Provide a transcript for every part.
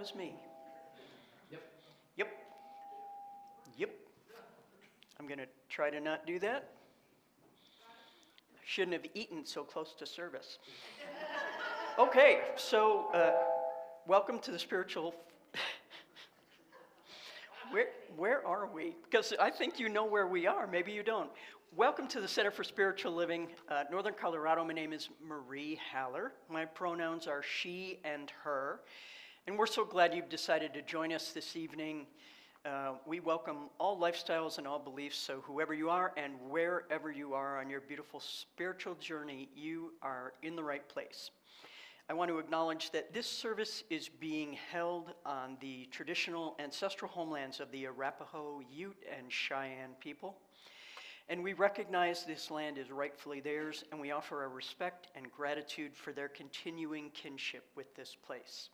was me. Yep. Yep. I'm going to try to not do that. Shouldn't have eaten so close to service. Okay, so welcome to the spiritual. Where are we? Because I think you know where we are. Maybe you don't. Welcome to the Center for Spiritual Living, Northern Colorado. My name is Marie Haller. My pronouns are she and her. And we're so glad you've decided to join us this evening. We welcome all lifestyles and all beliefs, so whoever you are and wherever you are on your beautiful spiritual journey, you are in the right place. I want to acknowledge that this service is being held on the traditional ancestral homelands of the Arapaho, Ute, and Cheyenne people. And we recognize this land is rightfully theirs, and we offer our respect and gratitude for their continuing kinship with this place.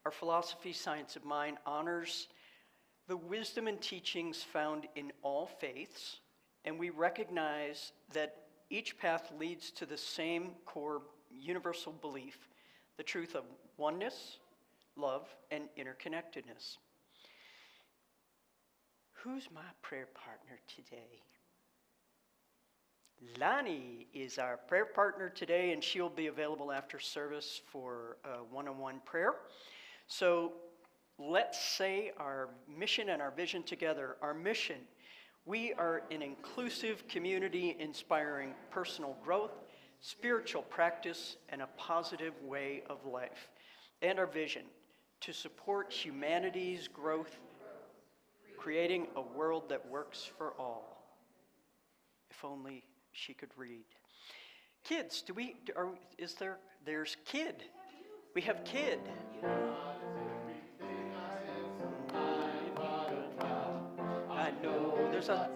Our philosophy, Science of Mind, honors the wisdom and teachings found in all faiths, and we recognize that each path leads to the same core universal belief, the truth of oneness, love, and interconnectedness. Who's my prayer partner today? Lonnie is our prayer partner today, and she'll be available after service for one-on-one prayer. So let's say our mission and our vision together. Our mission: we are an inclusive community inspiring personal growth, spiritual practice, and a positive way of life. And our vision: to support humanity's growth, creating a world that works for all. If only she could read. Kids, there's kid. We have kid. I know there's a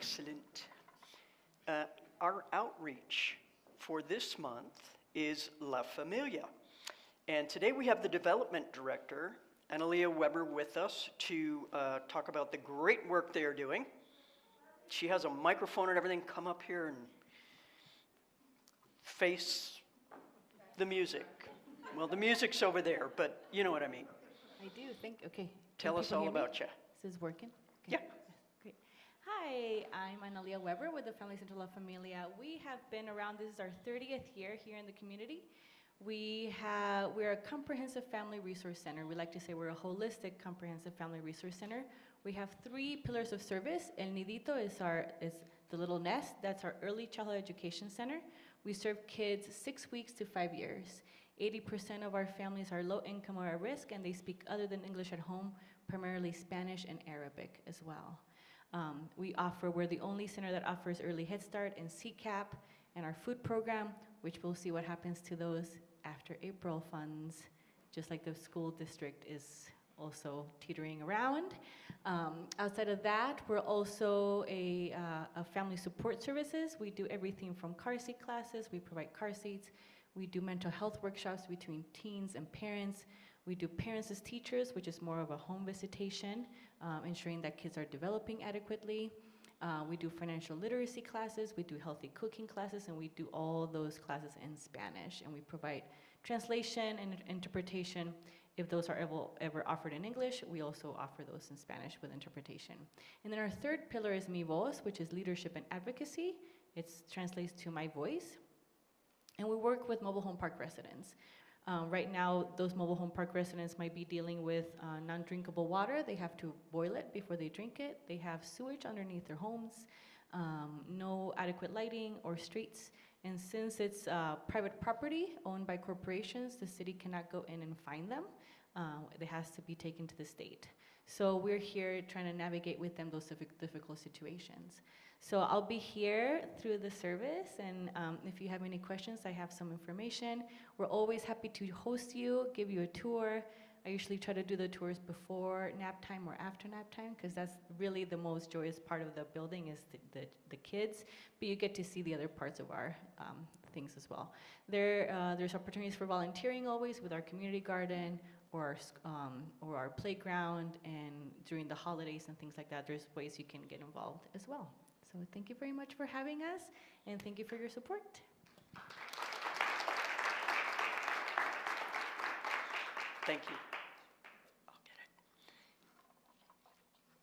excellent. Our outreach for this month is La Familia. And today we have the development director, Analia Weber, with us to talk about the great work they are doing. She has a microphone and everything. Come up here and face the music. Well, the music's over there, but you know what I mean. I do think, okay. Tell us all about you. This is working? Yeah. Okay. Great. Hi, I'm Analia Weber with the Family Center La Familia. We have been around, this is our 30th year here in the community. We're a comprehensive family resource center. We like to say we're a holistic comprehensive family resource center. We have 3 pillars of service. El Nidito is the little nest. That's our early childhood education center. We serve kids 6 weeks to 5 years. 80% of our families are low income or at risk, and they speak other than English at home, primarily Spanish and Arabic as well. We're the only center that offers early Head Start and CCAP, and our food program, which we'll see what happens to those after April funds, just like the school district is also teetering around. Outside of that, we're also a family support services. We do everything from car seat classes. We provide car seats. We do mental health workshops between teens and parents. We do parents as teachers, which is more of a home visitation, ensuring that kids are developing adequately. We do financial literacy classes, we do healthy cooking classes, and we do all those classes in Spanish. And we provide translation and interpretation. If those are ever offered in English, we also offer those in Spanish with interpretation. And then our third pillar is Mi Voz, which is leadership and advocacy. It translates to my voice. And we work with mobile home park residents. Right now, those mobile home park residents might be dealing with non-drinkable water. They have to boil it before they drink it. They have sewage underneath their homes, no adequate lighting or streets. And since it's private property owned by corporations, the city cannot go in and fine them. It has to be taken to the state. So we're here trying to navigate with them those difficult situations. So I'll be here through the service, and if you have any questions, I have some information. We're always happy to host you, give you a tour. I usually try to do the tours before nap time or after nap time, because that's really the most joyous part of the building is the kids, but you get to see the other parts of our things as well. There's opportunities for volunteering always with our community garden or our playground, and during the holidays and things like that, there's ways you can get involved as well. So thank you very much for having us, and thank you for your support. Thank you. I'll get it.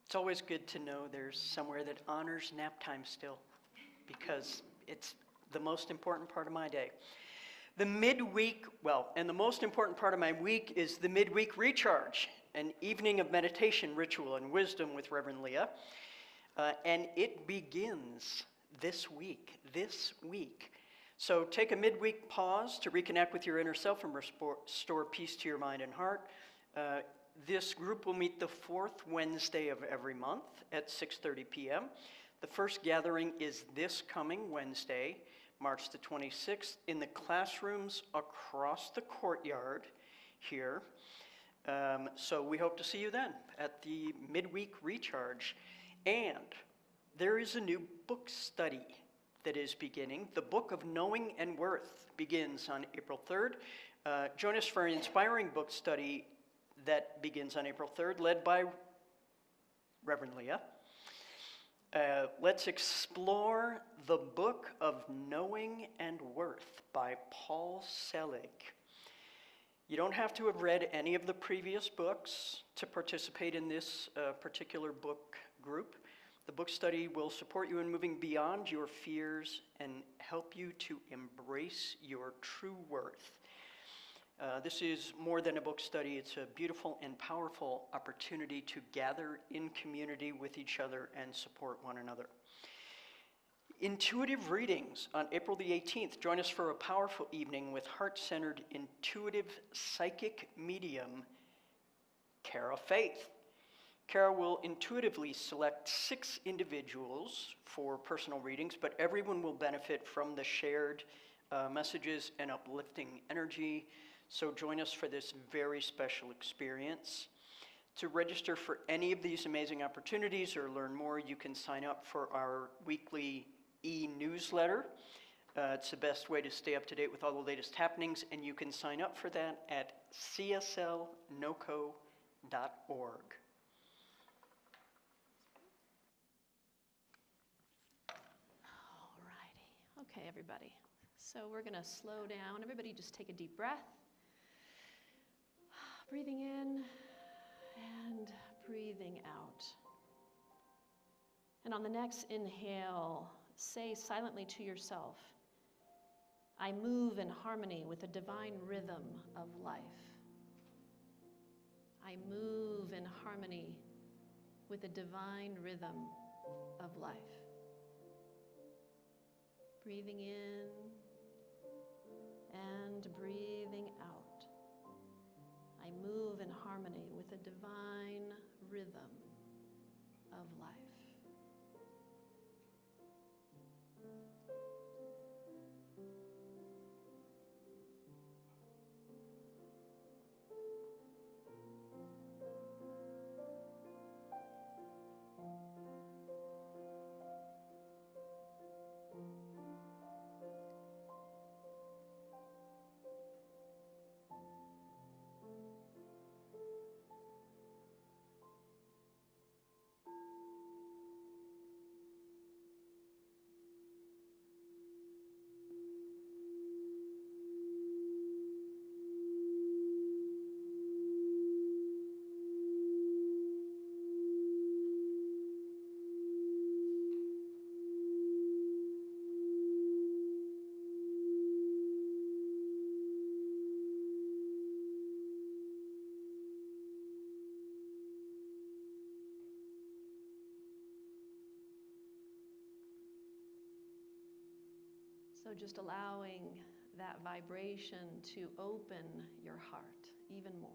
It's always good to know there's somewhere that honors nap time still, because it's the most important part of my day. The midweek, and the most important part of my week is the midweek recharge, an evening of meditation, ritual, and wisdom with Reverend Leah. And it begins this week. So take a midweek pause to reconnect with your inner self and restore peace to your mind and heart. This group will meet the fourth Wednesday of every month at 6:30 p.m. The first gathering is this coming Wednesday, March the 26th, in the classrooms across the courtyard here. So we hope to see you then at the midweek recharge. And there is a new book study that is beginning. The Book of Knowing and Worth begins on April 3rd. Join us for an inspiring book study that begins on April 3rd, led by Reverend Leah. Let's explore the Book of Knowing and Worth by Paul Selig. You don't have to have read any of the previous books to participate in this particular book group. The book study will support you in moving beyond your fears and help you to embrace your true worth. This is more than a book study. It's a beautiful and powerful opportunity to gather in community with each other and support one another. Intuitive readings on April the 18th. Join us for a powerful evening with heart-centered, intuitive, psychic medium, Kara Faith. Kara will intuitively select 6 individuals for personal readings, but everyone will benefit from the shared messages and uplifting energy. So join us for this very special experience. To register for any of these amazing opportunities or learn more, you can sign up for our weekly e-newsletter. It's the best way to stay up to date with all the latest happenings, and you can sign up for that at cslnoco.org. Alrighty. Okay, everybody. So we're going to slow down. Everybody just take a deep breath. Breathing in and breathing out. And on the next inhale, say silently to yourself, I move in harmony with the divine rhythm of life. I move in harmony with the divine rhythm of life. Breathing in and breathing out. I move in harmony with the divine rhythm of life. So just allowing that vibration to open your heart even more.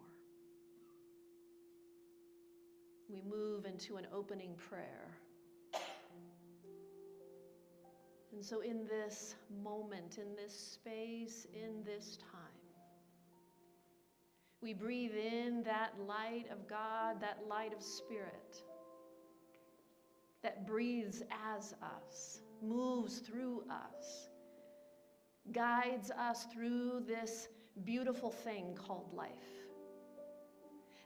we move into an opening prayer. And so in this moment, in this space, in this time, we breathe in that light of God, that light of Spirit that breathes as us, moves through us, guides us through this beautiful thing called life.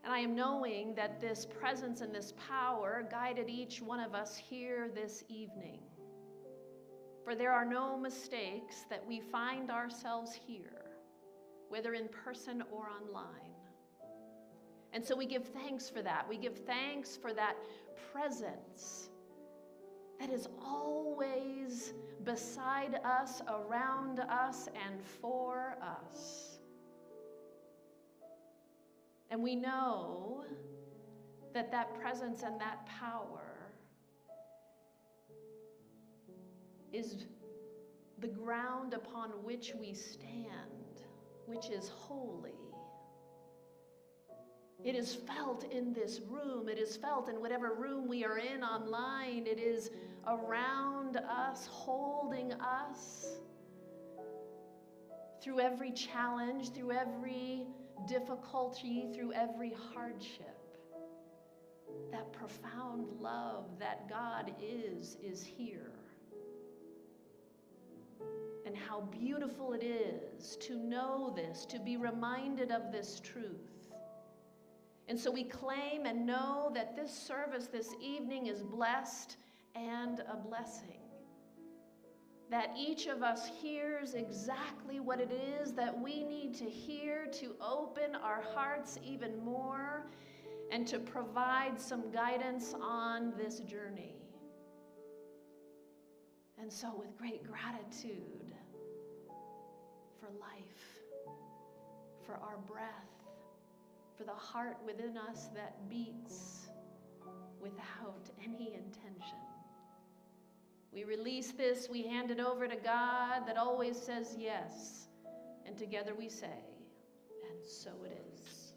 And I am knowing that this presence and this power guided each one of us here this evening. For there are no mistakes that we find ourselves here, whether in person or online. And so we give thanks for that. We give thanks for that presence that is always beside us, around us, and for us. And we know that that presence and that power is the ground upon which we stand, which is holy. It is felt in this room. It is felt in whatever room we are in online. It is around us, holding us through every challenge, through every difficulty, through every hardship. That profound love that God is here. And how beautiful it is to know this, to be reminded of this truth. And so we claim and know that this service this evening is blessed and a blessing. That each of us hears exactly what it is that we need to hear to open our hearts even more and to provide some guidance on this journey. And so with great gratitude for life, for our breath, for the heart within us that beats without any intention. We release this, we hand it over to God that always says yes, and together we say, and so it is.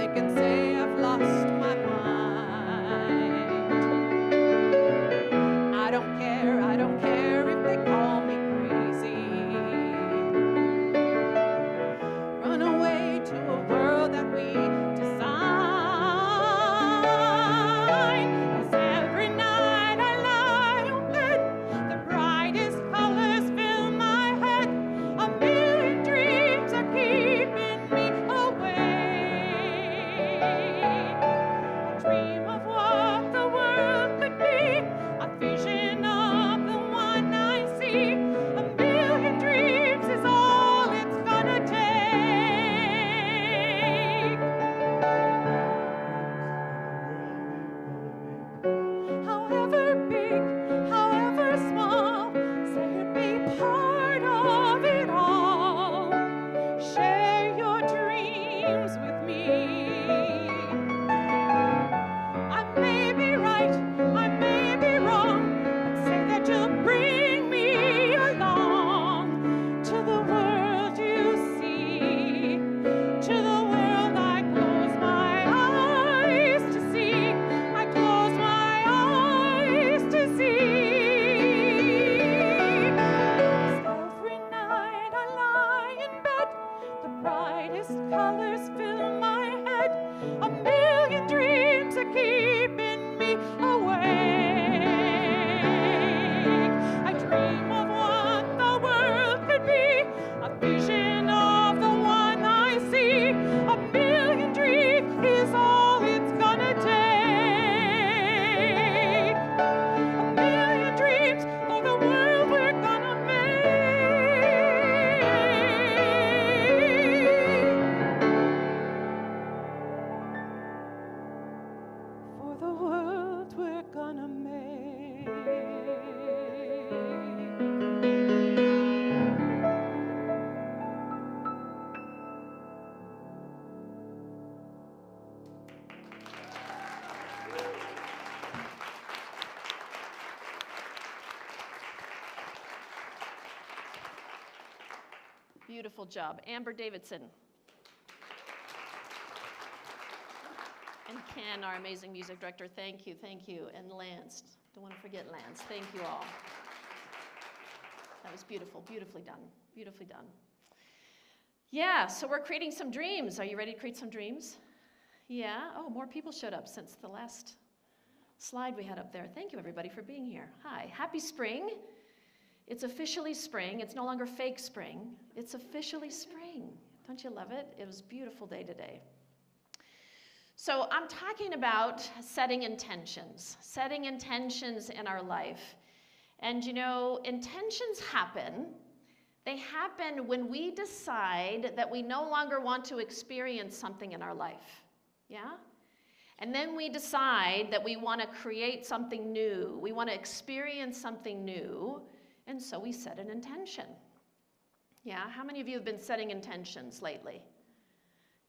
They can say I've lost my mind. Beautiful job. Amber Davidson. And Ken, our amazing music director, thank you, thank you. And Lance, don't want to forget Lance. Thank you all. That was beautiful, beautifully done, beautifully done. Yeah, so we're creating some dreams. Are you ready to create some dreams? Yeah, oh, more people showed up since the last slide we had up there. Thank you, everybody, for being here. Hi, happy spring. It's officially spring. It's no longer fake spring. It's officially spring. Don't you love it? It was a beautiful day today. So I'm talking about setting intentions in our life. And you know, intentions happen. They happen when we decide that we no longer want to experience something in our life. Yeah? And then we decide that we want to create something new. We want to experience something new. And so we set an intention. Yeah? How many of you have been setting intentions lately?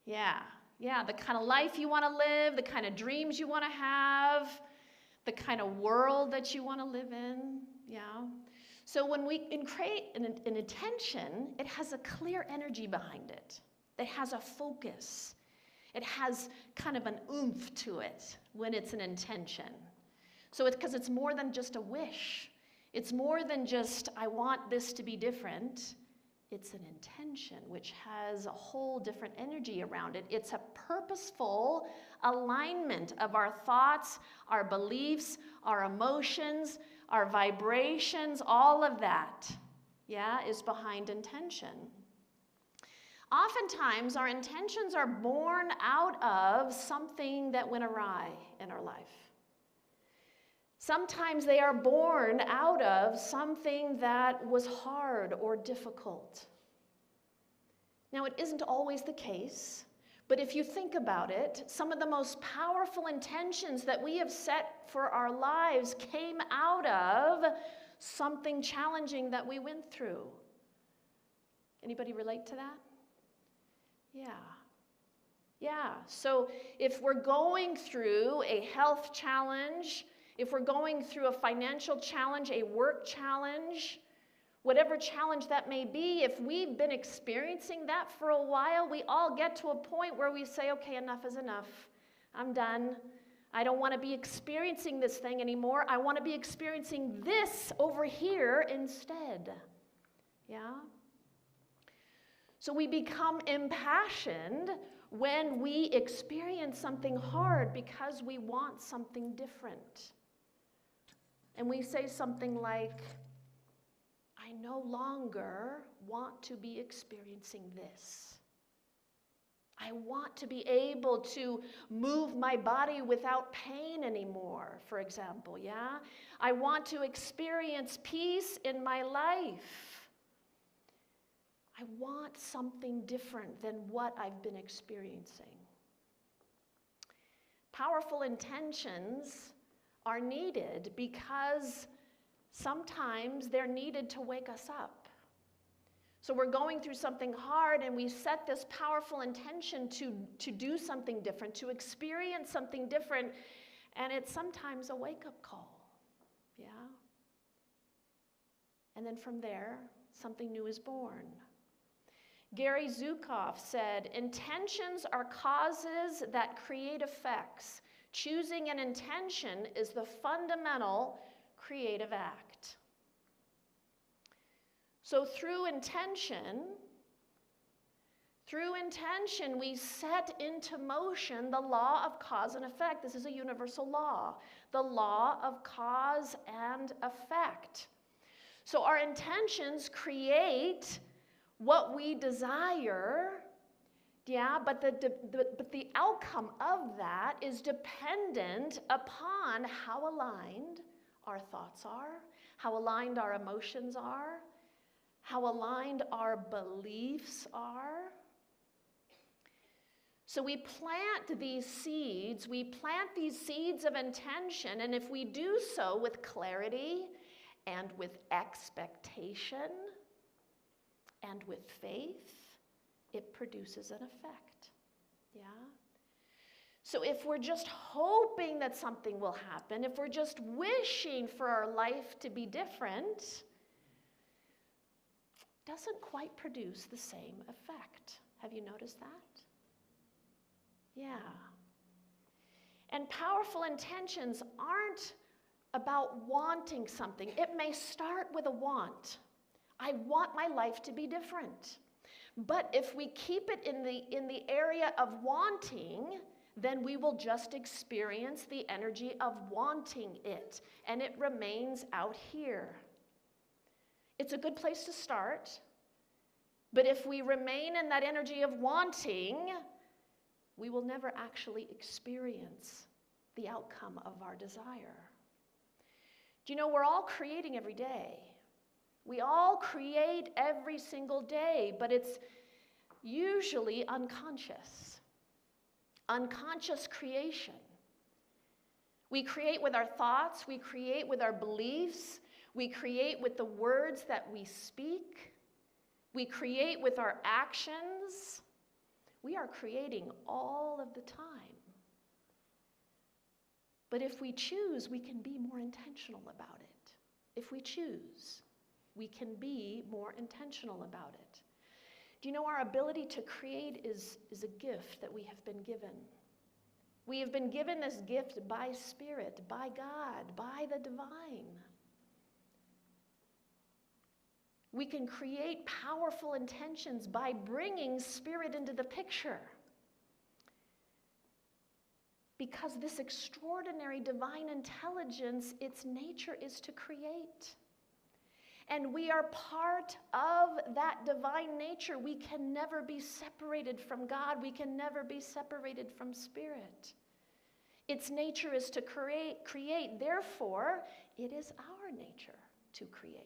Yeah. Yeah, the kind of life you want to live, the kind of dreams you want to have, the kind of world that you want to live in. Yeah. So when we create an intention, it has a clear energy behind it. It has a focus. It has kind of an oomph to it when it's an intention. So it's because it's more than just a wish. It's more than just, I want this to be different. It's an intention which has a whole different energy around it. It's a purposeful alignment of our thoughts, our beliefs, our emotions, our vibrations, all of that, yeah, is behind intention. Oftentimes, our intentions are born out of something that went awry in our life. Sometimes they are born out of something that was hard or difficult. Now, it isn't always the case, but if you think about it, some of the most powerful intentions that we have set for our lives came out of something challenging that we went through. Anybody relate to that? Yeah. Yeah. So if we're going through a health challenge, if we're going through a financial challenge, a work challenge, whatever challenge that may be, if we've been experiencing that for a while, we all get to a point where we say, okay, enough is enough. I'm done. I don't want to be experiencing this thing anymore. I want to be experiencing this over here instead. Yeah? So we become impassioned when we experience something hard because we want something different. And we say something like, I no longer want to be experiencing this. I want to be able to move my body without pain anymore, for example, yeah? I want to experience peace in my life. I want something different than what I've been experiencing. Powerful intentions are needed because sometimes they're needed to wake us up. So we're going through something hard and we set this powerful intention to do something different, to experience something different, and it's sometimes a wake-up call, yeah? And then from there, something new is born. Gary Zukav said, intentions are causes that create effects. Choosing an intention is the fundamental creative act. So through intention, we set into motion the law of cause and effect. This is a universal law, the law of cause and effect. So our intentions create what we desire, yeah, but the outcome of that is dependent upon how aligned our thoughts are, how aligned our emotions are, how aligned our beliefs are. So we plant these seeds of intention, and if we do so with clarity and with expectation and with faith, it produces an effect, yeah? So if we're just hoping that something will happen, if we're just wishing for our life to be different, doesn't quite produce the same effect. Have you noticed that? Yeah. And powerful intentions aren't about wanting something. It may start with a want. I want my life to be different. But if we keep it in the area of wanting, then we will just experience the energy of wanting it, and it remains out here. It's a good place to start, but if we remain in that energy of wanting, we will never actually experience the outcome of our desire. Do you know, we're all creating every day. We all create every single day, but it's usually unconscious. Unconscious creation. We create with our thoughts, we create with our beliefs, we create with the words that we speak, we create with our actions. We are creating all of the time. But if we choose, we can be more intentional about it. If we choose, we can be more intentional about it. Do you know, our ability to create is a gift that we have been given. We have been given this gift by Spirit, by God, by the divine. We can create powerful intentions by bringing Spirit into the picture. Because this extraordinary divine intelligence, its nature is to create. And we are part of that divine nature. We can never be separated from God. We can never be separated from Spirit. Its nature is to create. Therefore, it is our nature to create.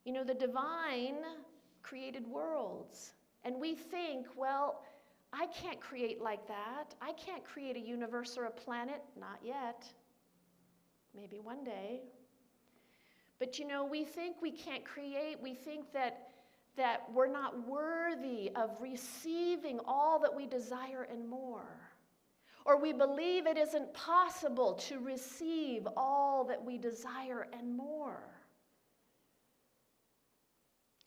You know, the divine created worlds. And we think, well, I can't create like that. I can't create a universe or a planet. Not yet. Maybe one day. But you know, we think we can't create. We think that we're not worthy of receiving all that we desire and more. Or we believe it isn't possible to receive all that we desire and more.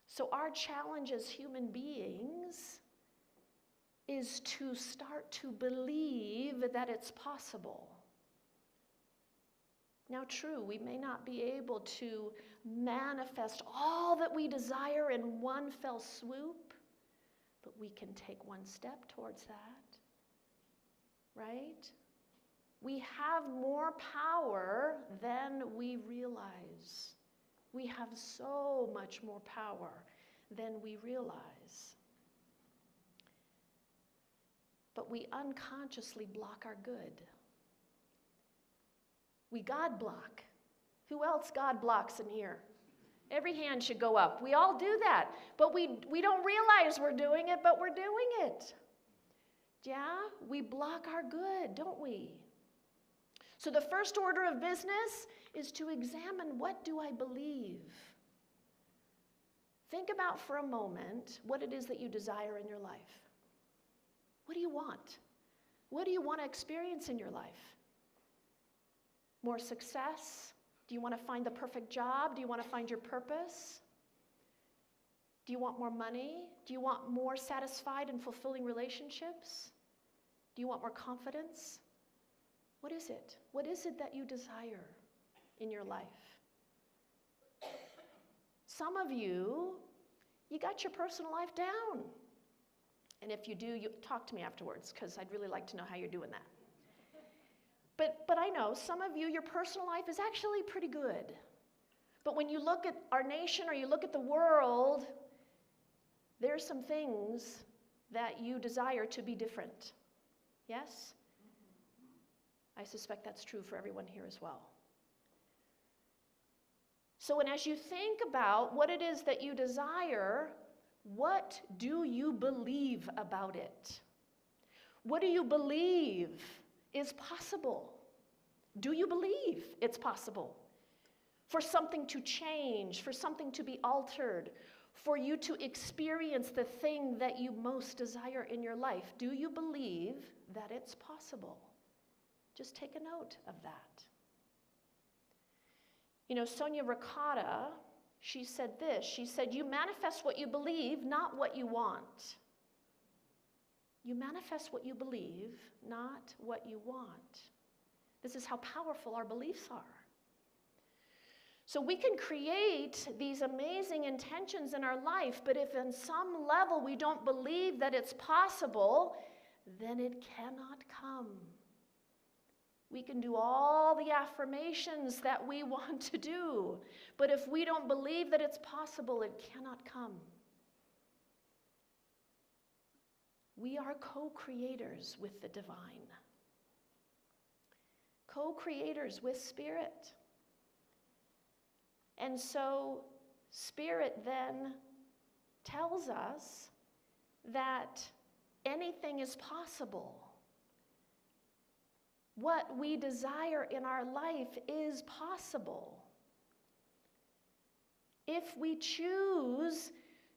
So our challenge as human beings is to start to believe that it's possible. Now, true, we may not be able to manifest all that we desire in one fell swoop, but we can take one step towards that, right? We have more power than we realize. We have so much more power than we realize. But we unconsciously block our good. We God block. Who else God blocks in here? Every hand should go up. We all do that, but we don't realize we're doing it, but we're doing it. Yeah, we block our good, don't we? So the first order of business is to examine, what do I believe? Think about for a moment what it is that you desire in your life. What do you want? What do you want to experience in your life? More success? Do you want to find the perfect job? Do you want to find your purpose? Do you want more money? Do you want more satisfied and fulfilling relationships? Do you want more confidence? What is it? What is it that you desire in your life? Some of you got your personal life down. And if you do, you talk to me afterwards, because I'd really like to know how you're doing that. But I know some of you, your personal life is actually pretty good. But when you look at our nation or you look at the world, there's some things that you desire to be different. Yes? I suspect that's true for everyone here as well. So, and as you think about what it is that you desire, what do you believe about it? What do you believe is possible? Do you believe it's possible for something to change, for something to be altered, for you to experience the thing that you most desire in your life? Do you believe that it's possible? Just take a note of that. You know, Sonia Ricotta, she said this. She said, you manifest what you believe, not what you want. You manifest what you believe, not what you want. This is how powerful our beliefs are. So we can create these amazing intentions in our life, but if on some level we don't believe that it's possible, then it cannot come. We can do all the affirmations that we want to do, but if we don't believe that it's possible, it cannot come. We are co-creators with the divine. Co-creators with Spirit. And so Spirit then tells us that anything is possible. What we desire in our life is possible. If we choose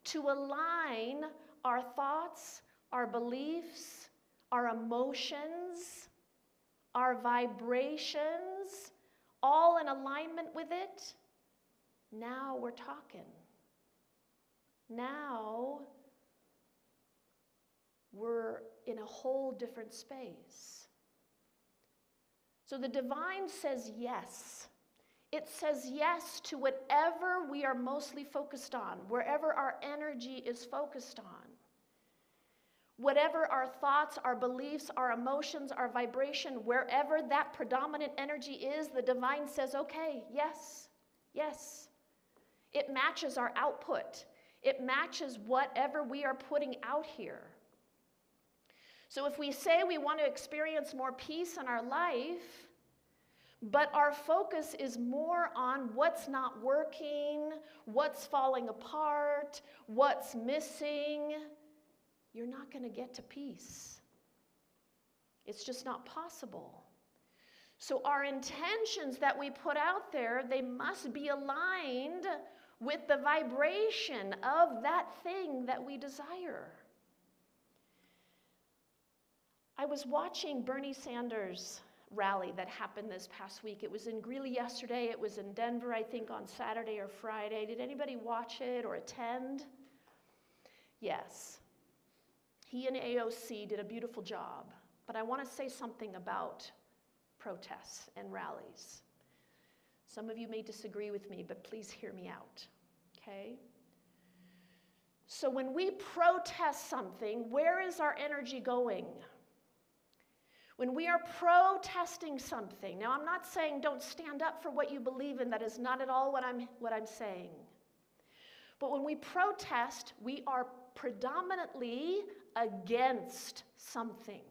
to align our thoughts, our beliefs, our emotions, our vibrations, all in alignment with it, now we're talking. Now we're in a whole different space. So the divine says yes. It says yes to whatever we are mostly focused on, wherever our energy is focused on. Whatever our thoughts, our beliefs, our emotions, our vibration, wherever that predominant energy is, the divine says, okay, yes, yes. It matches our output. It matches whatever we are putting out here. So if we say we want to experience more peace in our life, but our focus is more on what's not working, what's falling apart, what's missing, you're not going to get to peace. It's just not possible. So our intentions that we put out there, they must be aligned with the vibration of that thing that we desire. I was watching Bernie Sanders' rally that happened this past week. It was in Greeley yesterday. It was in Denver, I think, on Saturday or Friday. Did anybody watch it or attend? Yes. He and AOC did a beautiful job. But I want to say something about protests and rallies. Some of you may disagree with me, but please hear me out, okay? So when we protest something, where is our energy going? When we are protesting something, now I'm not saying don't stand up for what you believe in, that is not at all what I'm saying. But when we protest, we are predominantly against something.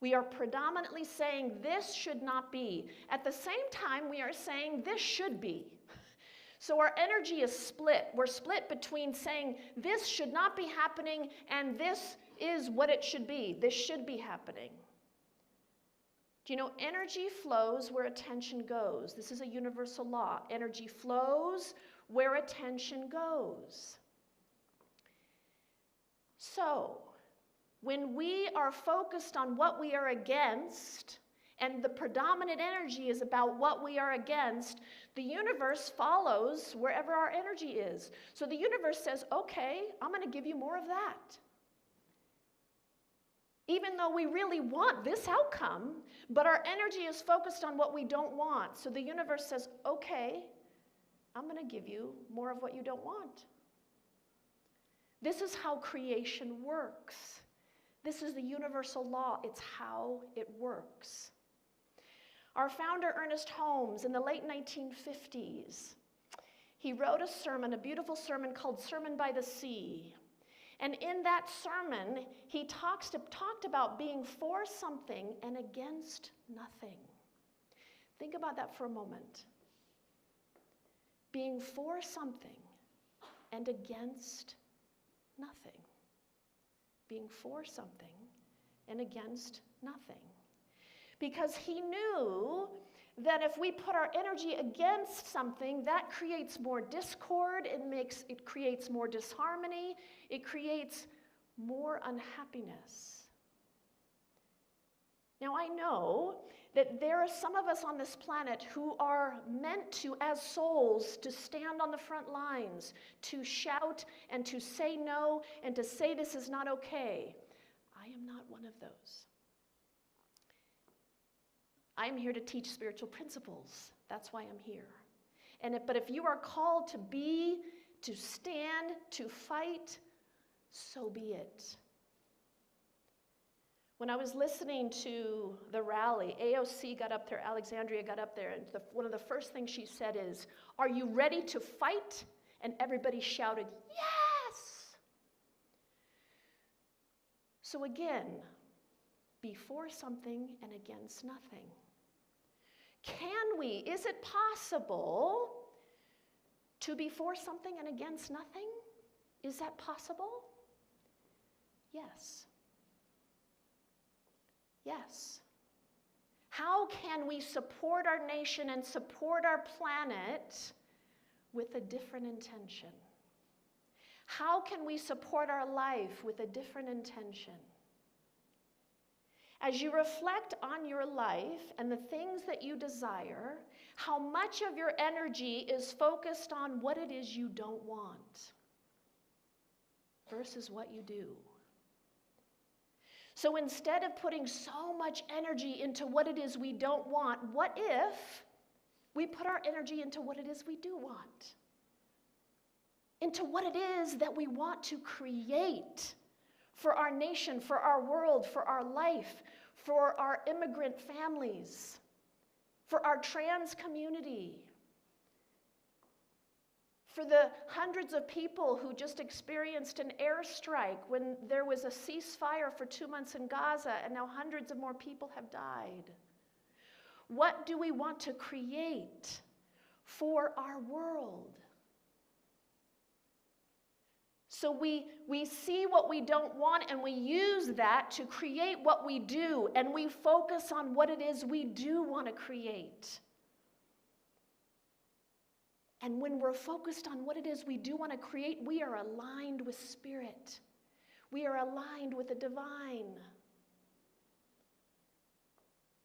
We are predominantly saying this should not be. At the same time, we are saying this should be. So our energy is split. We're split between saying this should not be happening and this is what it should be. This should be happening. Do you know energy flows where attention goes? This is a universal law. Energy flows where attention goes. So, when we are focused on what we are against, and the predominant energy is about what we are against, the universe follows wherever our energy is. So the universe says, okay, I'm going to give you more of that. Even though we really want this outcome, but our energy is focused on what we don't want. So the universe says, okay, I'm going to give you more of what you don't want. This is how creation works. This is the universal law. It's how it works. Our founder, Ernest Holmes, in the late 1950s, he wrote a sermon, a beautiful sermon called Sermon by the Sea. And in that sermon, he talked about being for something and against nothing. Think about that for a moment. Being for something and against nothing. Being for something and against nothing. Because he knew that if we put our energy against something, that creates more discord, it creates more disharmony, it creates more unhappiness. Now I know that there are some of us on this planet who are meant to, as souls, to stand on the front lines, to shout and to say no and to say this is not okay. I am not one of those. I am here to teach spiritual principles. That's why I'm here. But if you are called to be, to stand, to fight, so be it. When I was listening to the rally, AOC got up there, Alexandria got up there, and one of the first things she said is, "Are you ready to fight?" And everybody shouted, "Yes!" So again, be for something and against nothing. Is it possible to be for something and against nothing? Is that possible? Yes. Yes. How can we support our nation and support our planet with a different intention? How can we support our life with a different intention? As you reflect on your life and the things that you desire, how much of your energy is focused on what it is you don't want versus what you do? So instead of putting so much energy into what it is we don't want, what if we put our energy into what it is we do want? Into what it is that we want to create for our nation, for our world, for our life, for our immigrant families, for our trans community, for the hundreds of people who just experienced an airstrike when there was a ceasefire for 2 months in Gaza, and now hundreds of more people have died. What do we want to create for our world? So we see what we don't want, and we use that to create what we do, and we focus on what it is we do want to create. And when we're focused on what it is we do want to create, we are aligned with Spirit. We are aligned with the divine.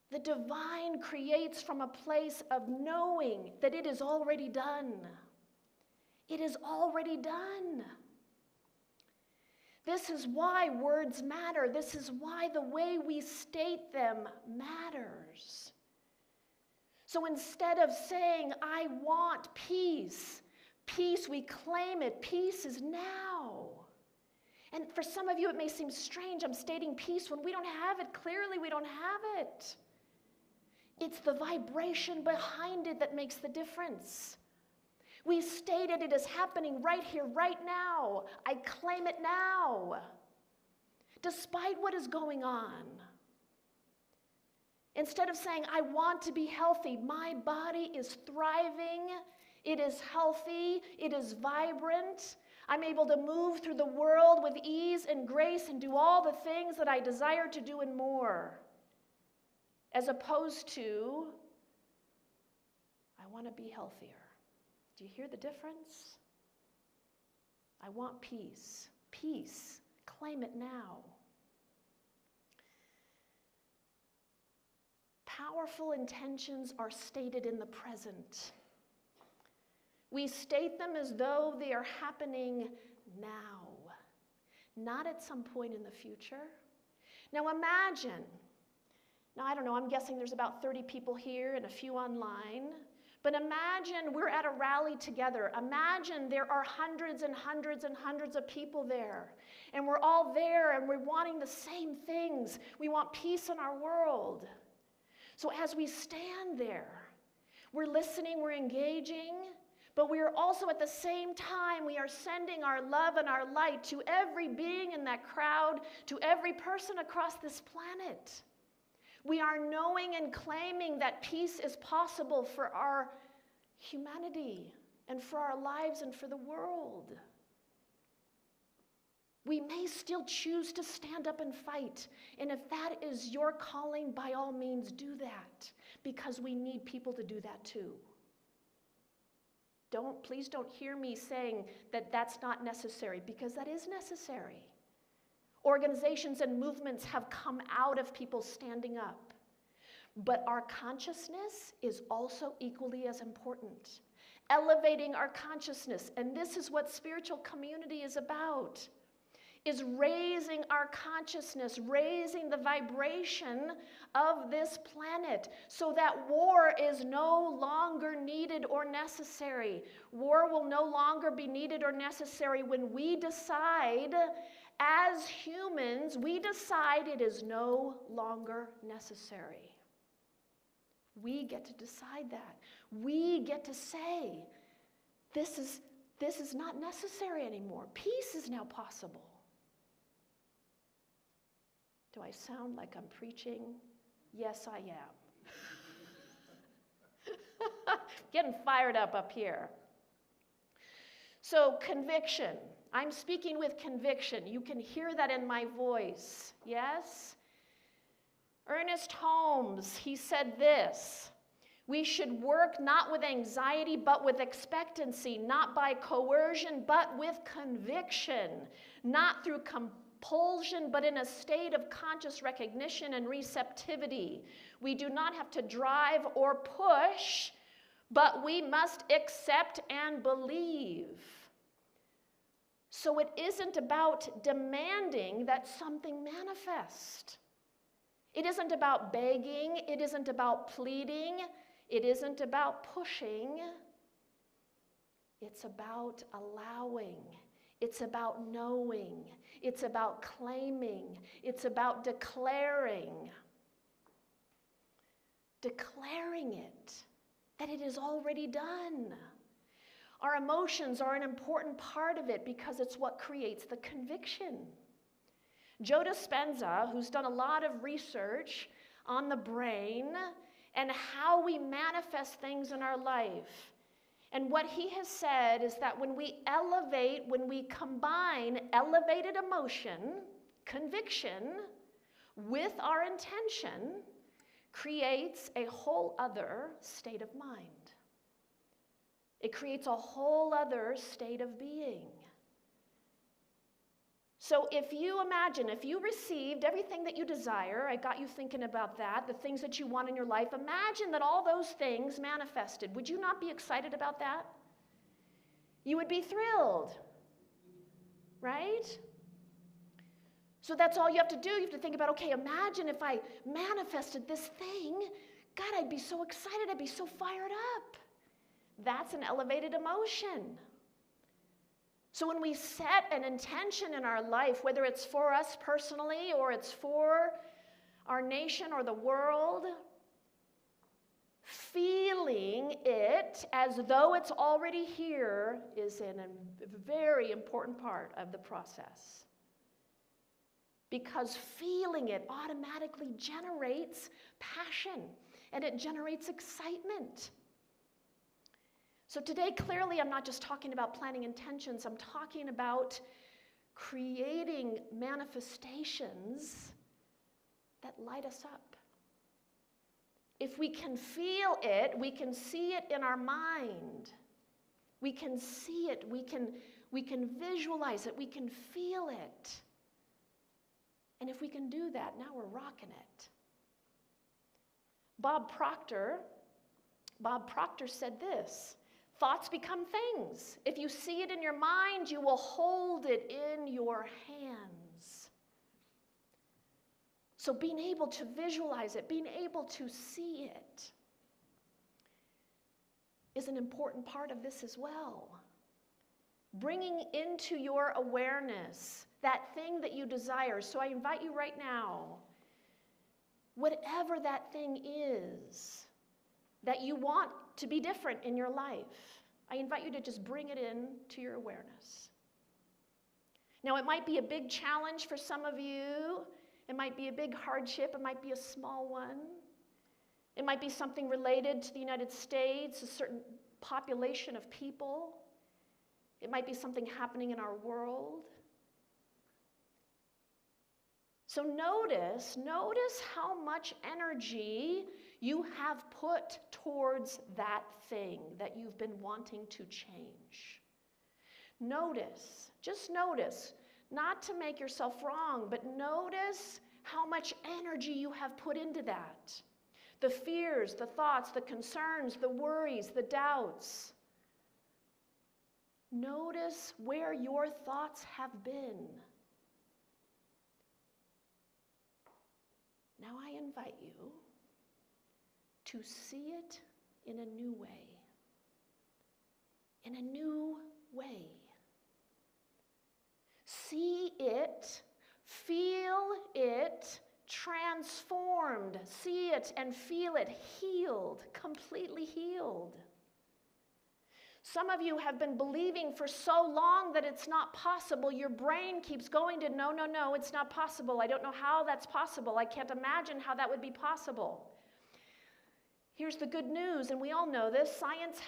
The divine creates from a place of knowing that it is already done. It is already done. This is why words matter. This is why the way we state them matters. So instead of saying, "I want peace," we claim it. Peace is now. And for some of you, it may seem strange. I'm stating peace when we don't have it. Clearly, we don't have it. It's the vibration behind it that makes the difference. We stated it is happening right here, right now. I claim it now, despite what is going on. Instead of saying, "I want to be healthy," my body is thriving, it is healthy, it is vibrant. I'm able to move through the world with ease and grace and do all the things that I desire to do and more. As opposed to, "I want to be healthier." Do you hear the difference? I want peace. Peace. Claim it now. Powerful intentions are stated in the present. We state them as though they are happening now, not at some point in the future. Now imagine, I don't know, I'm guessing there's about 30 people here and a few online. But imagine we're at a rally together. Imagine there are hundreds and hundreds and hundreds of people there. And we're all there and we're wanting the same things. We want peace in our world. So as we stand there, we're listening, we're engaging, but we are also at the same time, we are sending our love and our light to every being in that crowd, to every person across this planet. We are knowing and claiming that peace is possible for our humanity and for our lives and for the world. We may still choose to stand up and fight. And if that is your calling, by all means do that, because we need people to do that too. Please don't hear me saying that that's not necessary, because that is necessary. Organizations and movements have come out of people standing up. But our consciousness is also equally as important. Elevating our consciousness, and this is what spiritual community is about, is raising our consciousness, raising the vibration of this planet so that war is no longer needed or necessary. War will no longer be needed or necessary when we decide, as humans, we decide it is no longer necessary. We get to decide that. We get to say, this is not necessary anymore. Peace is now possible. Do I sound like I'm preaching? Yes, I am. Getting fired up here. So conviction. I'm speaking with conviction. You can hear that in my voice. Yes? Ernest Holmes, he said this: we should work not with anxiety, but with expectancy, not by coercion, but with conviction, not through compulsion, but in a state of conscious recognition and receptivity. We do not have to drive or push, but we must accept and believe. So it isn't about demanding that something manifest. It isn't about begging. It isn't about pleading. It isn't about pushing. It's about allowing. It's about knowing. It's about claiming. It's about declaring. Declaring it, that it is already done. Our emotions are an important part of it because it's what creates the conviction. Joe Dispenza, who's done a lot of research on the brain and how we manifest things in our life, and what he has said is that when we elevate, when we combine elevated emotion, conviction, with our intention, creates a whole other state of mind. It creates a whole other state of being. So if you imagine, if you received everything that you desire, I got you thinking about that, the things that you want in your life, imagine that all those things manifested. Would you not be excited about that? You would be thrilled, right? So that's all you have to do. You have to think about, okay, imagine if I manifested this thing. God, I'd be so excited. I'd be so fired up. That's an elevated emotion. So when we set an intention in our life, whether it's for us personally or it's for our nation or the world, feeling it as though it's already here is a very important part of the process. Because feeling it automatically generates passion and it generates excitement. So today, clearly, I'm not just talking about planning intentions. I'm talking about creating manifestations that light us up. If we can feel it, we can see it in our mind. We can see it. We can visualize it. We can feel it. And if we can do that, now we're rocking it. Bob Proctor said this: thoughts become things. If you see it in your mind, you will hold it in your hands. So being able to visualize it, being able to see it, is an important part of this as well. Bringing into your awareness that thing that you desire. So I invite you right now, whatever that thing is that you want to be different in your life, I invite you to just bring it in to your awareness. Now, it might be a big challenge for some of you. It might be a big hardship. It might be a small one. It might be something related to the United States, a certain population of people. It might be something happening in our world. So notice how much energy you have put towards that thing that you've been wanting to change. Just notice, not to make yourself wrong, but notice how much energy you have put into that. The fears, the thoughts, the concerns, the worries, the doubts. Notice where your thoughts have been. Now I invite you to see it in a new way. In a new way. See it, feel it, transformed. See it and feel it healed, completely healed. Some of you have been believing for so long that it's not possible. Your brain keeps going to, no, it's not possible. I don't know how that's possible. I can't imagine how that would be possible. Here's the good news, and we all know this. Science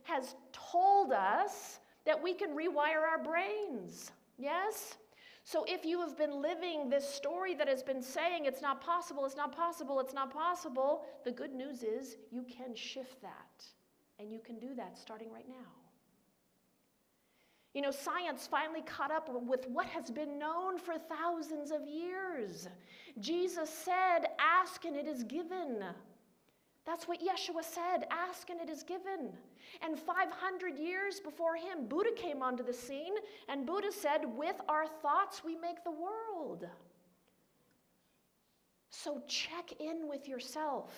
has told us that we can rewire our brains. Yes? So if you have been living this story that has been saying it's not possible, it's not possible, it's not possible, the good news is you can shift that. And you can do that starting right now. You know, science finally caught up with what has been known for thousands of years. Jesus said, ask and it is given. That's what Yeshua said, ask and it is given. And 500 years before him, Buddha came onto the scene, and Buddha said, with our thoughts we make the world. So check in with yourself.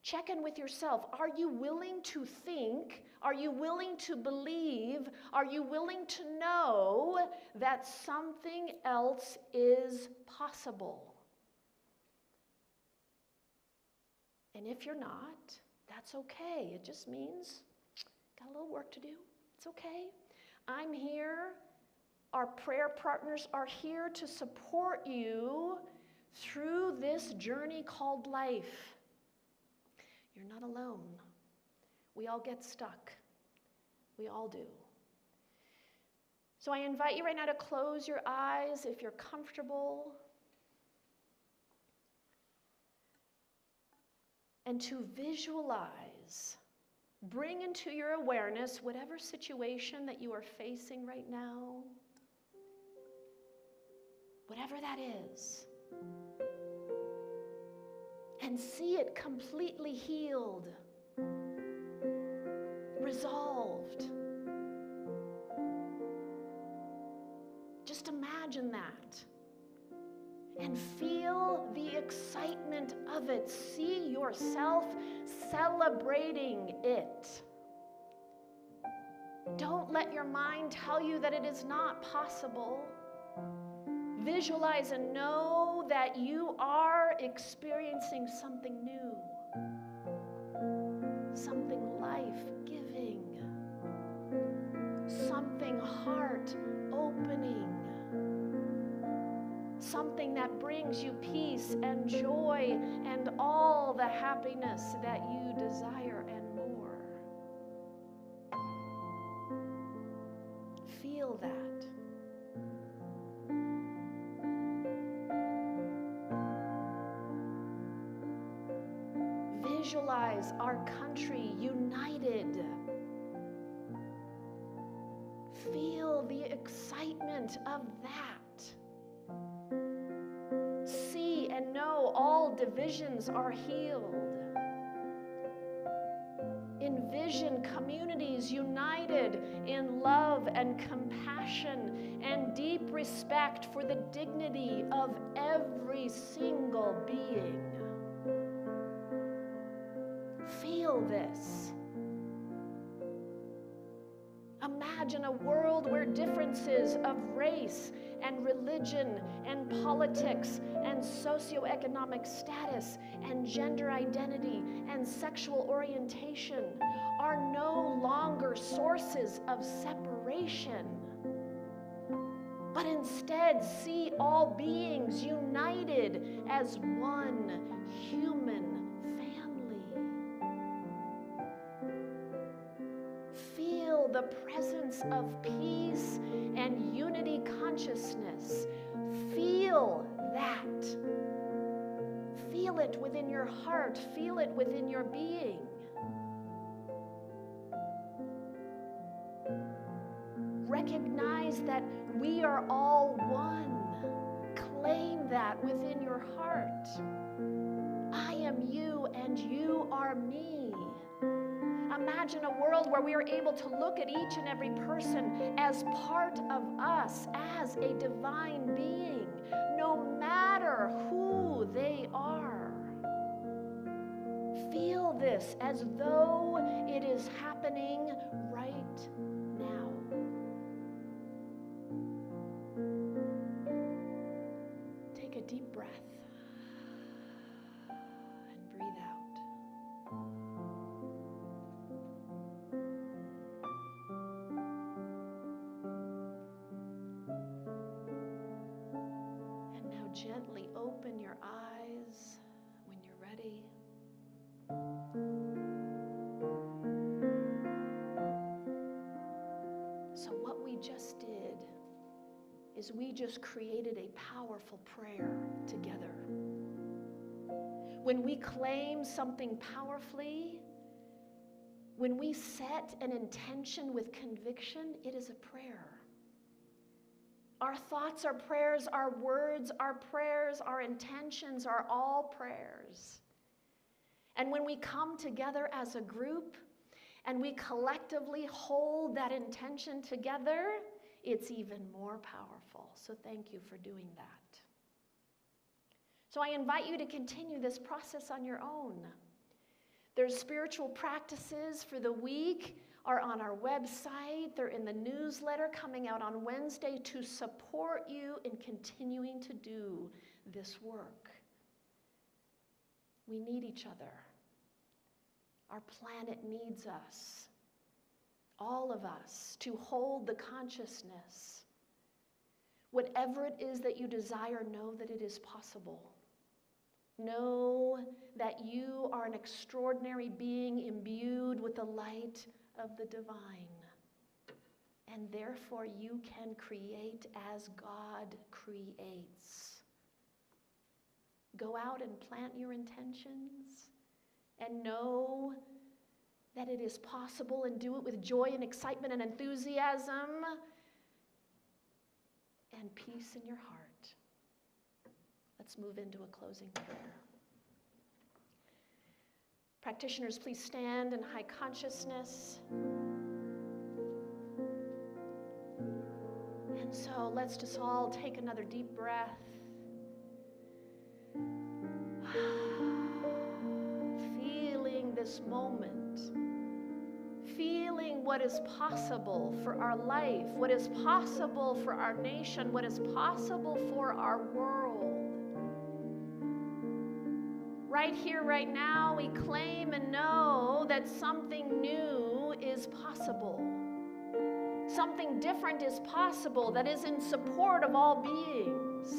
Check in with yourself. Are you willing to think? Are you willing to believe? Are you willing to know that something else is possible? And if you're not, that's okay. It just means got a little work to do. It's okay. I'm here. Our prayer partners are here to support you through this journey called life. You're not alone. We all get stuck. We all do. So I invite you right now to close your eyes if you're comfortable, and to visualize, bring into your awareness whatever situation that you are facing right now, whatever that is. And see it completely healed, resolved. Just imagine that. And feel the excitement of it. See yourself celebrating it. Don't let your mind tell you that it is not possible. Visualize and know that you are experiencing something new, something life-giving, something heart-opening, something that brings you peace and joy and all the happiness that you desire and more. Feel that. Visualize our country united. Feel the excitement of that. See and know all divisions are healed. Envision communities united in love and compassion and deep respect for the dignity of every single being. Feel this. Imagine a world where differences of race and religion and politics and socioeconomic status and gender identity and sexual orientation are no longer sources of separation, but instead see all beings united as one human the presence of peace and unity consciousness. Feel that. Feel it within your heart. Feel it within your being. Recognize that we are all one. Claim that within your heart. I am you and you are me. Imagine a world where we are able to look at each and every person as part of us, as a divine being, no matter who they are. Feel this as though it is happening right now. Take a deep breath and breathe out. And now gently open your eyes when you're ready. So what we just did is we just created a powerful prayer together. When we claim something powerfully, when we set an intention with conviction, it is a prayer. Our thoughts are prayers, our words are prayers, our intentions are all prayers. And when we come together as a group and we collectively hold that intention together, it's even more powerful. So thank you for doing that. So I invite you to continue this process on your own. There's spiritual practices for the week are on our website. They're in the newsletter coming out on Wednesday to support you in continuing to do this work. We need each other. Our planet needs us, all of us, to hold the consciousness. Whatever it is that you desire, know that it is possible. Know that you are an extraordinary being imbued with the light of the divine. And therefore you can create as God creates. Go out and plant your intentions and know that it is possible, and do it with joy and excitement and enthusiasm and peace in your heart. Let's move into a closing prayer. Practitioners, please stand in high consciousness. And so let's just all take another deep breath. Feeling this moment. Feeling what is possible for our life, what is possible for our nation, what is possible for our world. Right here, right now, we claim and know that something new is possible. Something different is possible that is in support of all beings.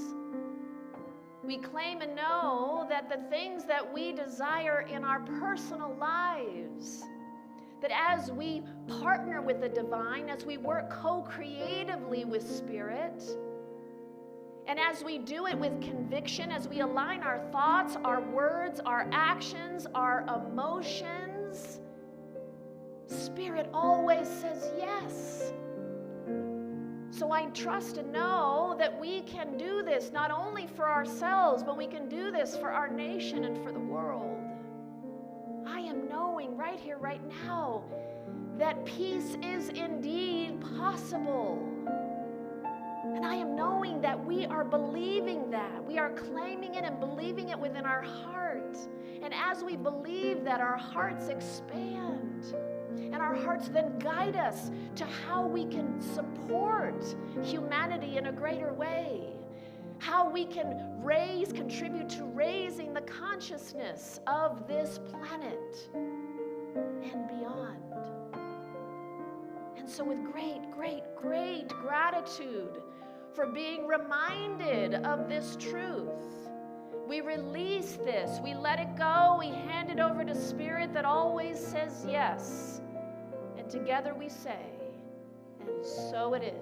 We claim and know that the things that we desire in our personal lives, that as we partner with the divine, as we work co-creatively with Spirit, and as we do it with conviction, as we align our thoughts, our words, our actions, our emotions, Spirit always says yes. So I trust and know that we can do this not only for ourselves, but we can do this for our nation and for the world. I am knowing right here, right now, that peace is indeed possible. And I am knowing that we are believing that. We are claiming it and believing it within our heart. And as we believe that, our hearts expand. And our hearts then guide us to how we can support humanity in a greater way. How we can contribute to raising the consciousness of this planet and beyond. And so with great, great, great gratitude for being reminded of this truth, we release this, we let it go, we hand it over to Spirit that always says yes. And together we say, and so it is.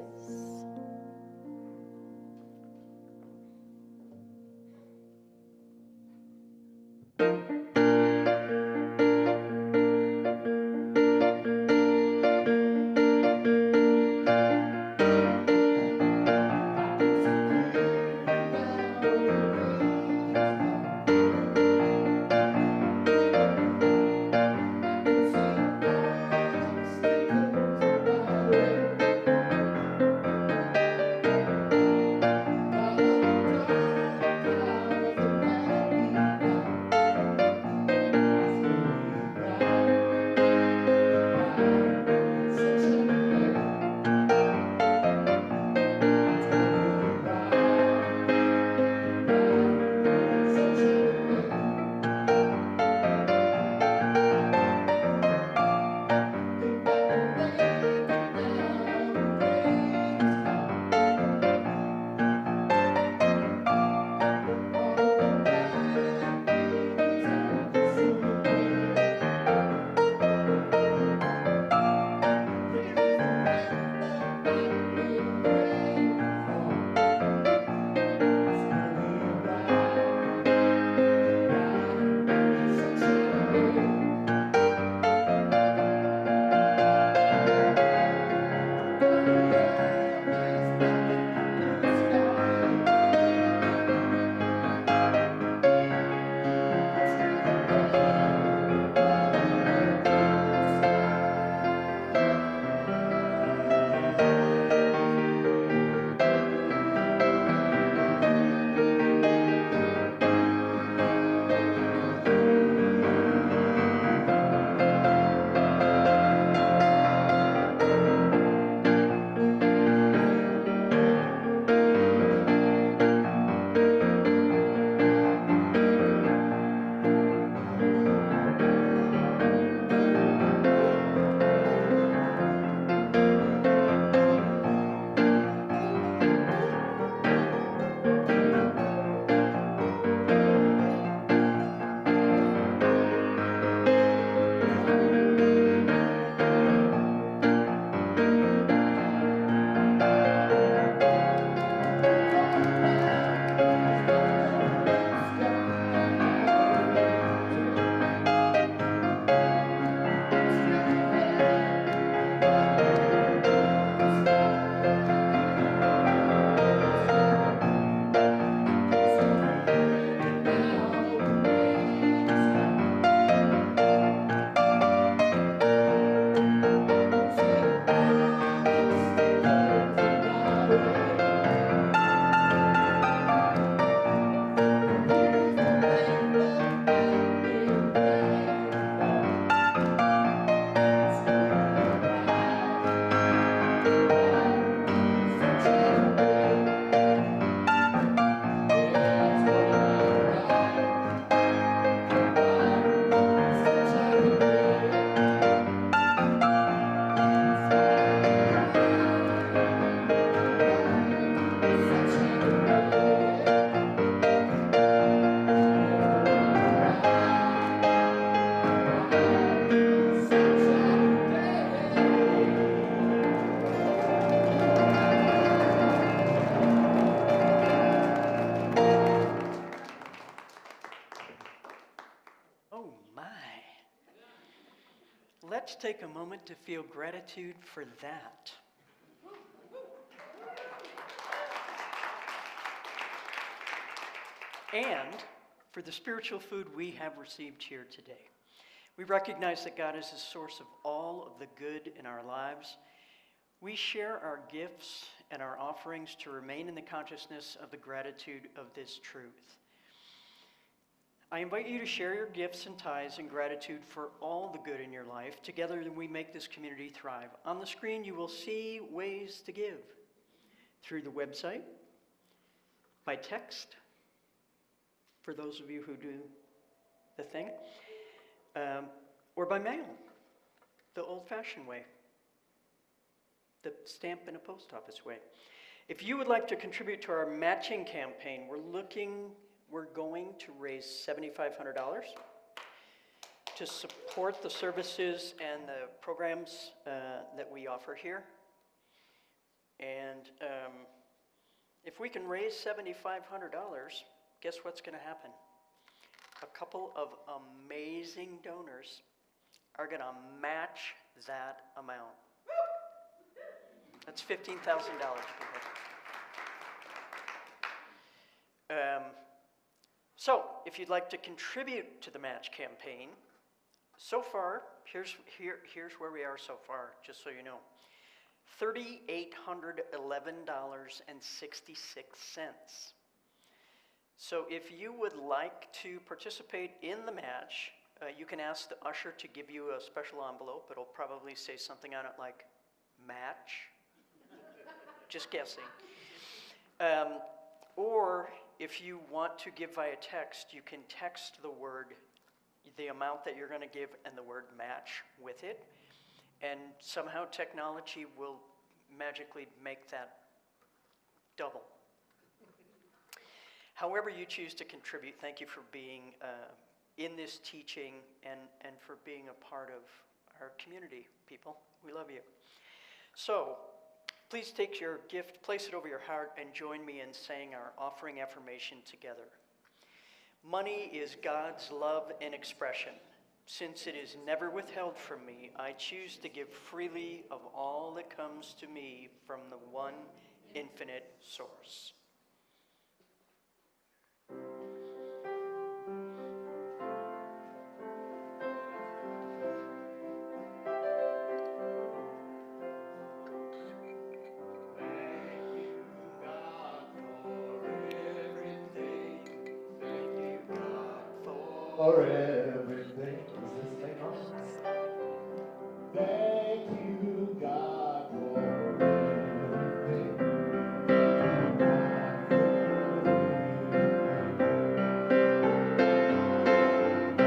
Let's take a moment to feel gratitude for that. And for the spiritual food we have received here today. We recognize that God is the source of all of the good in our lives. We share our gifts and our offerings to remain in the consciousness of the gratitude of this truth. I invite you to share your gifts and tithes and gratitude for all the good in your life. Together we make this community thrive. On the screen you will see ways to give. Through the website, by text, for those of you who do the thing, or by mail, the old-fashioned way, the stamp in a post office way. If you would like to contribute to our matching campaign, we're going to raise $7,500 to support the services and the programs that we offer here. And if we can raise $7,500, guess what's going to happen? A couple of amazing donors are going to match that amount. That's $15,000, people. So, if you'd like to contribute to the match campaign, so far, here's where we are so far, just so you know. $3,811.66. So if you would like to participate in the match, you can ask the usher to give you a special envelope. It'll probably say something on it like, match. Just guessing. Or if you want to give via text, you can text the amount that you're going to give and the word match with it. And somehow technology will magically make that double. However you choose to contribute, thank you for being in this teaching and for being a part of our community, people. We love you. So, please take your gift, place it over your heart, and join me in saying our offering affirmation together. Money is God's love in expression. Since it is never withheld from me, I choose to give freely of all that comes to me from the one infinite source. For everything. Is this thing on? Thank you, God, for everything. Thank you, God, for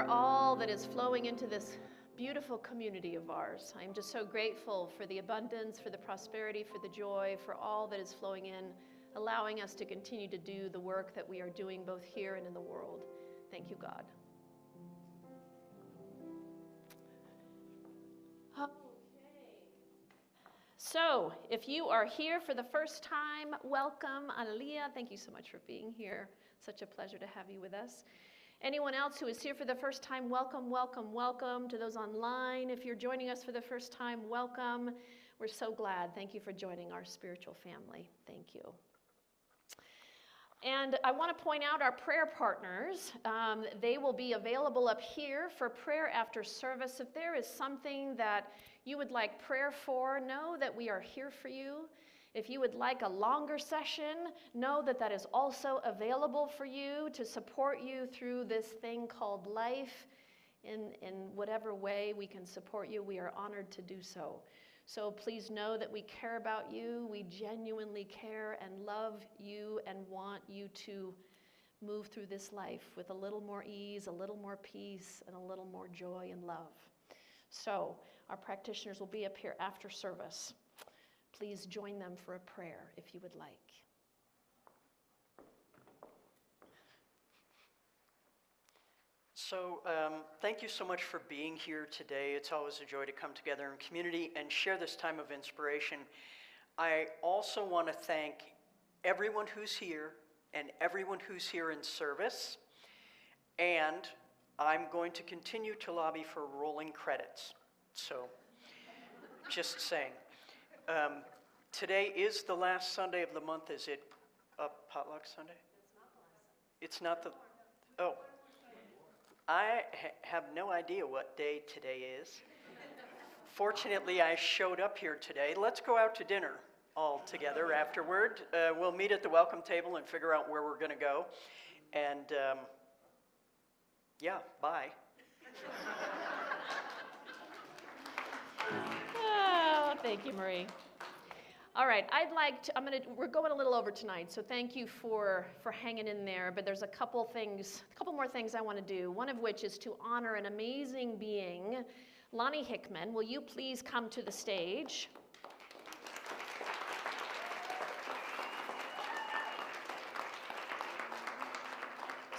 for all that is flowing into this beautiful community of ours. I'm just so grateful for the abundance, for the prosperity, for the joy, for all that is flowing in, allowing us to continue to do the work that we are doing both here and in the world. Thank you, God. Okay. So, if you are here for the first time, welcome. Analia, thank you so much for being here. Such a pleasure to have you with us. Anyone else who is here for the first time, welcome, welcome, welcome. To those online, if you're joining us for the first time, welcome. We're so glad. Thank you for joining our spiritual family. Thank you. And I want to point out our prayer partners. They will be available up here for prayer after service. If there is something that you would like prayer for, know that we are here for you. If you would like a longer session, know that that is also available for you to support you through this thing called life. In whatever way we can support you, we are honored to do so. So please know that we care about you. We genuinely care and love you and want you to move through this life with a little more ease, a little more peace, and a little more joy and love. So our practitioners will be up here after service. Please join them for a prayer if you would like. So thank you so much for being here today. It's always a joy to come together in community and share this time of inspiration. I also want to thank everyone who's here and everyone who's here in service. And I'm going to continue to lobby for rolling credits. So just saying. Today is the last Sunday of the month. Is it a potluck Sunday? It's not the last Sunday. It's not the, oh. I have no idea what day today is. Fortunately, I showed up here today. Let's go out to dinner all together afterward. We'll meet at the welcome table and figure out where we're going to go. And yeah, bye. Oh, thank you, Marie. All right, we're going a little over tonight, so thank you for hanging in there, but there's a couple more things I want to do, one of which is to honor an amazing being, Lonnie Hickman. Will you please come to the stage?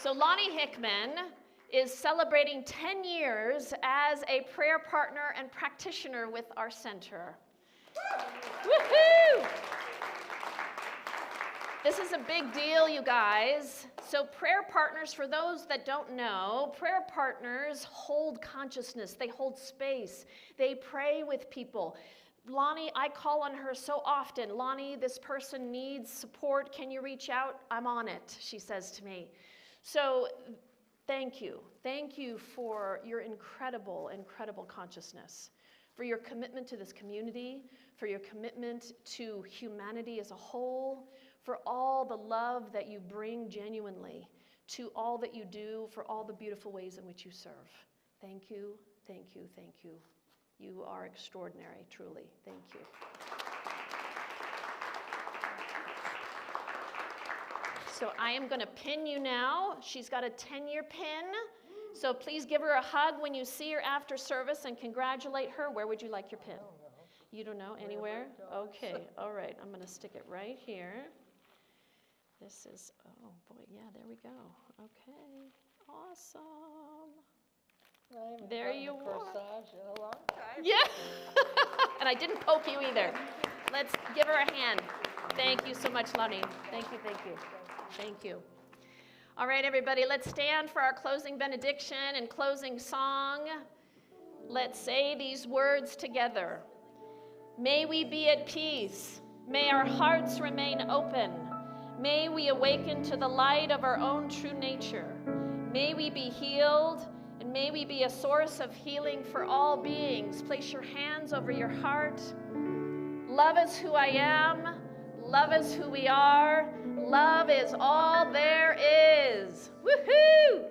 So Lonnie Hickman is celebrating 10 years as a prayer partner and practitioner with our center. Woohoo! This is a big deal, you guys. So prayer partners, for those that don't know, prayer partners hold consciousness. They hold space. They pray with people. Lonnie, I call on her so often. Lonnie, this person needs support. Can you reach out? I'm on it, she says to me. So thank you. Thank you for your incredible, incredible consciousness, for your commitment to this community, for your commitment to humanity as a whole, for all the love that you bring genuinely to all that you do, for all the beautiful ways in which you serve. Thank you, thank you, thank you. You are extraordinary, truly. Thank you. So I am going to pin you now. She's got a 10-year pin. So please give her a hug when you see her after service and congratulate her. Where would you like your pin? You don't know? Anywhere? Okay. All right. I'm going to stick it right here. This is, oh boy, yeah, there we go. Okay. Awesome. There you are. Corsage in a long time. Yeah. And I didn't poke you either. Let's give her a hand. Thank you so much, Lonnie. Thank you, thank you. Thank you. All right, everybody, let's stand for our closing benediction and closing song. Let's say these words together. May we be at peace. May our hearts remain open. May we awaken to the light of our own true nature. May we be healed, and may we be a source of healing for all beings. Place your hands over your heart. Love is who I am. Love is who we are. Love is all there is. Woohoo!